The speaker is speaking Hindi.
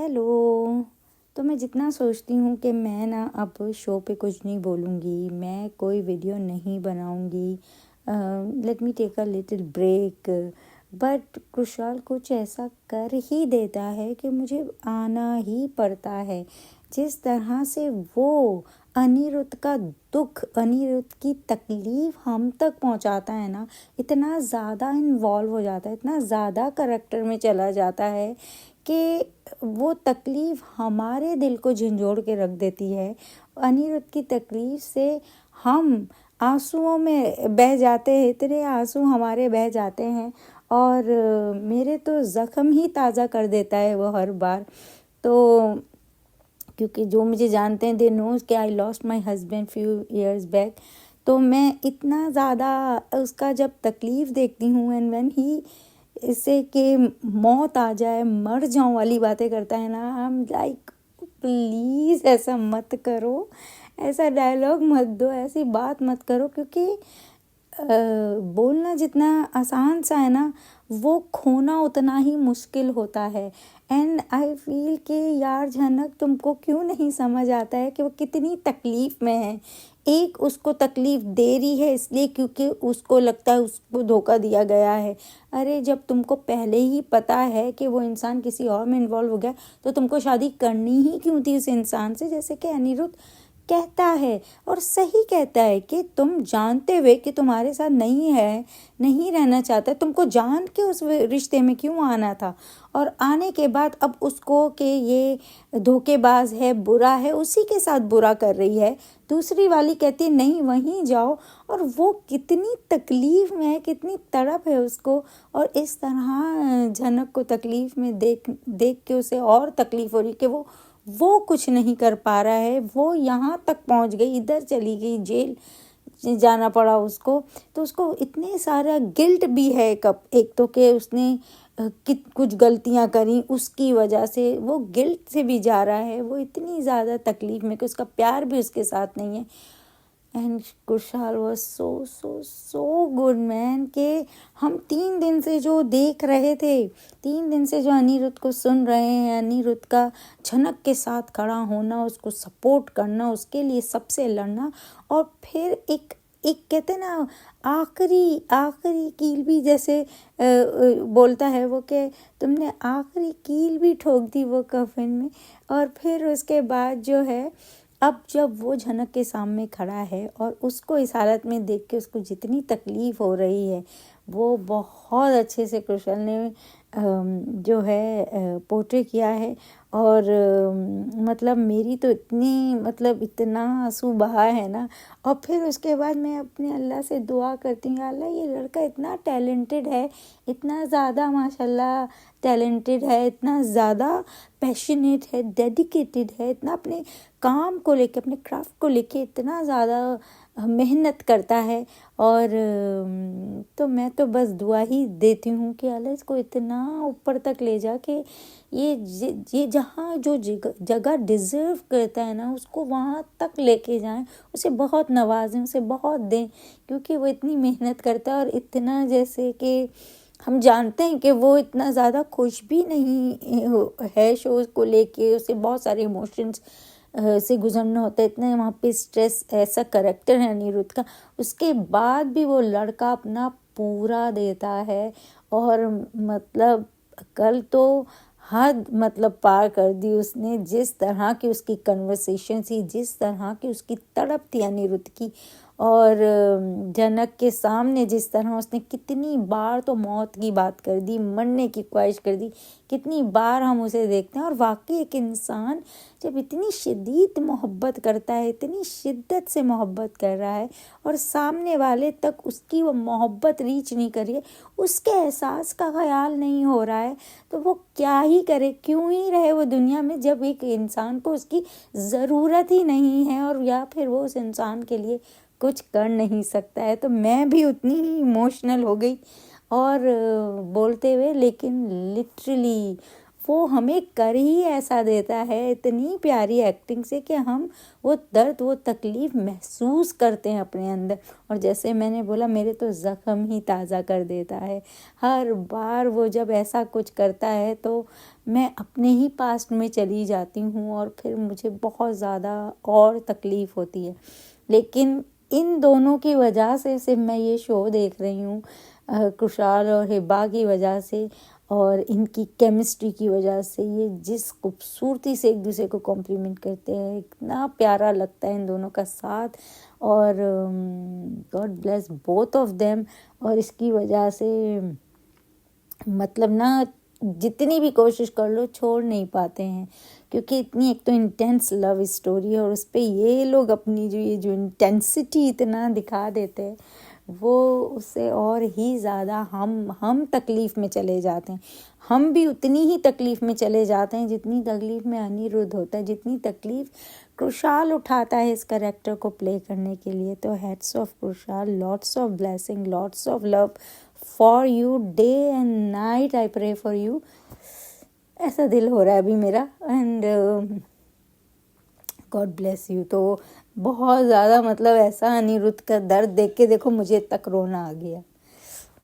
हेलो। तो मैं जितना सोचती हूँ कि मैं ना अब शो पे कुछ नहीं बोलूँगी, मैं कोई वीडियो नहीं बनाऊँगी, let me take a little break, but Kushal कुछ ऐसा कर ही देता है कि मुझे आना ही पड़ता है। जिस तरह से वो अनिरुद्ध का दुख, अनिरुद्ध की तकलीफ हम तक पहुंचाता है ना, इतना ज़्यादा इन्वॉल्व हो जाता है, इतना ज़्यादा करैक्टर में चला जाता है कि वो तकलीफ़ हमारे दिल को झंझोड़ के रख देती है। अनिरुद्ध की तकलीफ़ से हम आंसुओं में बह जाते हैं, इतने आंसू हमारे बह जाते हैं और मेरे तो ज़ख्म ही ताज़ा कर देता है वो हर बार। तो क्योंकि जो मुझे जानते हैं दे नोज़ कि I lost my husband few years back. तो मैं इतना ज़्यादा उसका जब तकलीफ़ देखती हूँ एंड व्हेन ही इससे कि मौत आ जाए, मर जाऊं वाली बातें करता है ना, आई एम लाइक प्लीज़ ऐसा मत करो, ऐसा डायलॉग मत दो, ऐसी बात मत करो, क्योंकि बोलना जितना आसान सा है ना, वो खोना उतना ही मुश्किल होता है। एंड आई फील कि यार झनक, तुमको क्यों नहीं समझ आता है कि वो कितनी तकलीफ़ में है। एक उसको तकलीफ़ दे रही है इसलिए क्योंकि उसको लगता है उसको धोखा दिया गया है। अरे जब तुमको पहले ही पता है कि वो इंसान किसी और में इन्वॉल्व हो गया, तो तुमको शादी करनी ही क्यों थी उस इंसान से। जैसे कि अनिरुद्ध कहता है और सही कहता है कि तुम जानते हुए कि तुम्हारे साथ नहीं है, नहीं रहना चाहता, तुमको जान के उस रिश्ते में क्यों आना था। और आने के बाद अब उसको कि ये धोखेबाज है, बुरा है, उसी के साथ बुरा कर रही है। दूसरी वाली कहती है नहीं वहीं जाओ, और वो कितनी तकलीफ़ में है, कितनी तड़प है उसको। और इस तरह झनक को तकलीफ़ में देख देख के उसे और तकलीफ़ हो रही कि वो कुछ नहीं कर पा रहा है। वो यहाँ तक पहुँच गई, इधर चली गई, जेल जाना पड़ा उसको। तो उसको इतने सारा गिल्ट भी है, कब एक तो कि उसने कुछ गलतियाँ करी, उसकी वजह से वो गिल्ट से भी जा रहा है। वो इतनी ज़्यादा तकलीफ़ में कि उसका प्यार भी उसके साथ नहीं है। And Kushal was so good man कि हम 3 दिन से जो देख रहे थे, 3 दिन से जो अनिरुद्ध को सुन रहे हैं, अनिरुद्ध का झनक के साथ खड़ा होना, उसको सपोर्ट करना, उसके लिए सबसे लड़ना, और फिर एक एक कहते ना आखिरी आखिरी कील भी जैसे बोलता है वो कि तुमने आखिरी कील भी ठोक दी वो कफन में। और फिर उसके बाद जो है, अब जब वो झनक के सामने खड़ा है और उसको इस हालत में देख के उसको जितनी तकलीफ़ हो रही है, वो बहुत अच्छे से कुशल ने जो है पोर्ट्रे किया है। और मतलब मेरी तो इतनी, मतलब इतना आंसू बहा है ना। और फिर उसके बाद मैं अपने अल्लाह से दुआ करती हूँ, अल्लाह ये लड़का इतना टैलेंटेड है, इतना ज़्यादा माशाल्लाह टैलेंटेड है, इतना ज़्यादा पैशनेट है, डेडिकेटेड है, इतना अपने काम को लेके, अपने क्राफ्ट को लेके इतना ज़्यादा मेहनत करता है। और तो मैं तो बस दुआ ही देती हूँ कि अल्लाह इसको इतना ऊपर तक ले जा कि ये जहाँ जो जगह डिज़र्व करता है ना, उसको वहाँ तक लेके जाएं, उसे बहुत नवाजें, उसे बहुत दें, क्योंकि वो इतनी मेहनत करता है। और इतना जैसे कि हम जानते हैं कि वो इतना ज़्यादा खुश भी नहीं है शो को लेके, उसे बहुत सारे इमोशंस से गुजरना होता है, इतना वहाँ पे स्ट्रेस, ऐसा करेक्टर है अनिरुद्ध का। उसके बाद भी वो लड़का अपना पूरा देता है। और मतलब कल तो हद मतलब पार कर दी उसने, जिस तरह की उसकी कन्वर्सेशन थी, जिस तरह की उसकी तड़प थी अनिरुद्ध की। और जनक के सामने जिस तरह उसने कितनी बार तो मौत की बात कर दी, मरने की ख्वाहिश कर दी, कितनी बार हम उसे देखते हैं। और वाकई एक इंसान जब इतनी शदीद मोहब्बत करता है, इतनी शिद्दत से मोहब्बत कर रहा है, और सामने वाले तक उसकी वो मोहब्बत रीच नहीं कर रही है, उसके एहसास का ख्याल नहीं हो रहा है, तो वो क्या ही करे, क्यों ही रहे वो दुनिया में, जब एक इंसान को उसकी ज़रूरत ही नहीं है, और या फिर वो उस इंसान के लिए कुछ कर नहीं सकता है। तो मैं भी उतनी ही इमोशनल हो गई और बोलते हुए, लेकिन लिटरली वो हमें कर ही ऐसा देता है इतनी प्यारी एक्टिंग से कि हम वो दर्द वो तकलीफ़ महसूस करते हैं अपने अंदर। और जैसे मैंने बोला मेरे तो ज़ख्म ही ताज़ा कर देता है हर बार वो जब ऐसा कुछ करता है, तो मैं अपने ही पास्ट में चली जाती हूँ और फिर मुझे बहुत ज़्यादा और तकलीफ़ होती है। लेकिन इन दोनों की वजह से सिर्फ मैं ये शो देख रही हूँ, कुशाल और हिब्बा की वजह से और इनकी केमिस्ट्री की वजह से, ये जिस खूबसूरती से एक दूसरे को कॉम्प्लीमेंट करते हैं, इतना प्यारा लगता है इन दोनों का साथ। और God bless both of them. और इसकी वजह से मतलब ना जितनी भी कोशिश कर लो छोड़ नहीं पाते हैं, क्योंकि इतनी एक तो इंटेंस लव स्टोरी है और उस पर ये लोग अपनी जो इंटेंसिटी इतना दिखा देते हैं, वो उससे और ही ज़्यादा हम तकलीफ़ में चले जाते हैं। हम भी उतनी ही तकलीफ़ में चले जाते हैं जितनी तकलीफ़ में अनिरुद्ध होता है, जितनी तकलीफ़ कुशाल उठाता है इस कैरेक्टर को प्ले करने के लिए। तो hats off Kushal, lots of blessing, lots of love for you, day and night I pray for you. ऐसा दिल हो रहा है अभी मेरा। And God bless you. तो बहुत ज़्यादा मतलब ऐसा अनिरुद्ध का दर्द देख के देखो मुझे तक रोना आ गया।